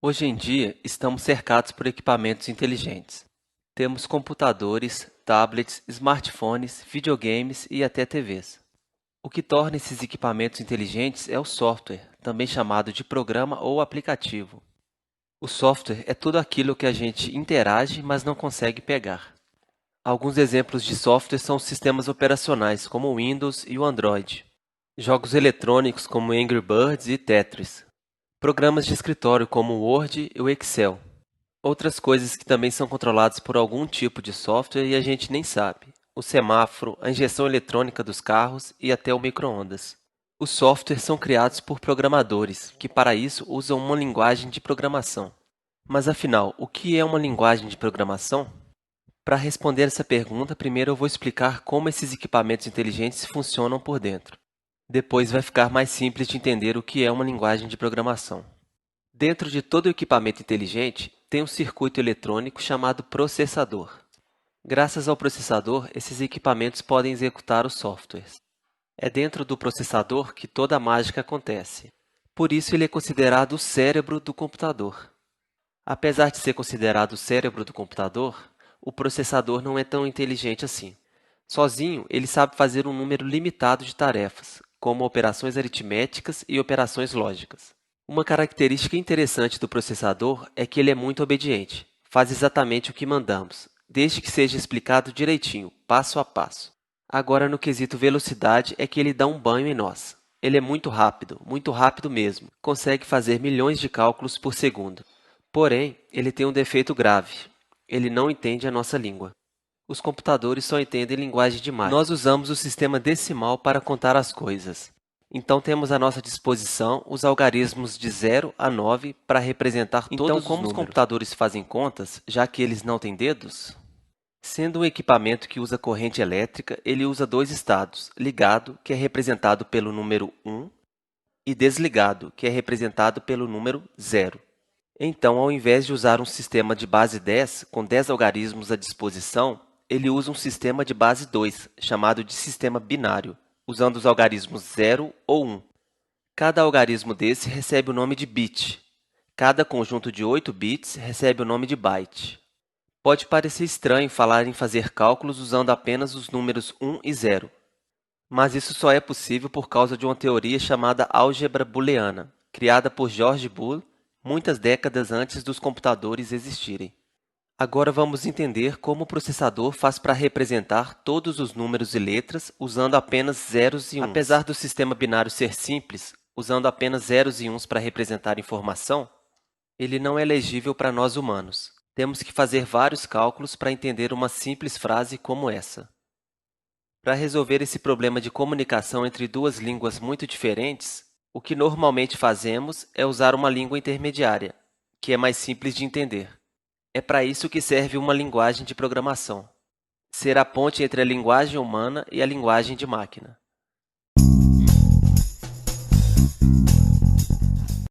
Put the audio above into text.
Hoje em dia, estamos cercados por equipamentos inteligentes. Temos computadores, tablets, smartphones, videogames e até TVs. O que torna esses equipamentos inteligentes é o software, também chamado de programa ou aplicativo. O software é tudo aquilo que a gente interage, mas não consegue pegar. Alguns exemplos de software são os sistemas operacionais, como o Windows e o Android. Jogos eletrônicos, como Angry Birds e Tetris. Programas de escritório, como o Word e o Excel. Outras coisas que também são controladas por algum tipo de software e a gente nem sabe. O semáforo, a injeção eletrônica dos carros e até o micro-ondas. Os softwares são criados por programadores, que para isso usam uma linguagem de programação. Mas afinal, o que é uma linguagem de programação? Para responder essa pergunta, primeiro eu vou explicar como esses equipamentos inteligentes funcionam por dentro. Depois vai ficar mais simples de entender o que é uma linguagem de programação. Dentro de todo equipamento inteligente, tem um circuito eletrônico chamado processador. Graças ao processador, esses equipamentos podem executar os softwares. É dentro do processador que toda a mágica acontece. Por isso, ele é considerado o cérebro do computador. Apesar de ser considerado o cérebro do computador, o processador não é tão inteligente assim. Sozinho, ele sabe fazer um número limitado de tarefas, como operações aritméticas e operações lógicas. Uma característica interessante do processador é que ele é muito obediente, faz exatamente o que mandamos, desde que seja explicado direitinho, passo a passo. Agora, no quesito velocidade, é que ele dá um banho em nós. Ele é muito rápido mesmo, consegue fazer milhões de cálculos por segundo. Porém, ele tem um defeito grave. Ele não entende a nossa língua. Os computadores só entendem linguagem de máquina. Nós usamos o sistema decimal para contar as coisas. Então, temos à nossa disposição os algarismos de 0 a 9 para representar todos os números. Então, como os computadores fazem contas, já que eles não têm dedos? Sendo um equipamento que usa corrente elétrica, ele usa dois estados, ligado, que é representado pelo número 1, e desligado, que é representado pelo número 0. Então, ao invés de usar um sistema de base 10, com 10 algarismos à disposição, ele usa um sistema de base 2, chamado de sistema binário, usando os algarismos 0 ou 1. Cada algarismo desse recebe o nome de bit. Cada conjunto de 8 bits recebe o nome de byte. Pode parecer estranho falar em fazer cálculos usando apenas os números 1 e 0. Mas isso só é possível por causa de uma teoria chamada álgebra booleana, criada por George Boole muitas décadas antes dos computadores existirem. Agora vamos entender como o processador faz para representar todos os números e letras usando apenas zeros e uns. Apesar do sistema binário ser simples, usando apenas zeros e uns para representar informação, ele não é legível para nós humanos. Temos que fazer vários cálculos para entender uma simples frase como essa. Para resolver esse problema de comunicação entre duas línguas muito diferentes, o que normalmente fazemos é usar uma língua intermediária, que é mais simples de entender. É para isso que serve uma linguagem de programação. Ser a ponte entre a linguagem humana e a linguagem de máquina.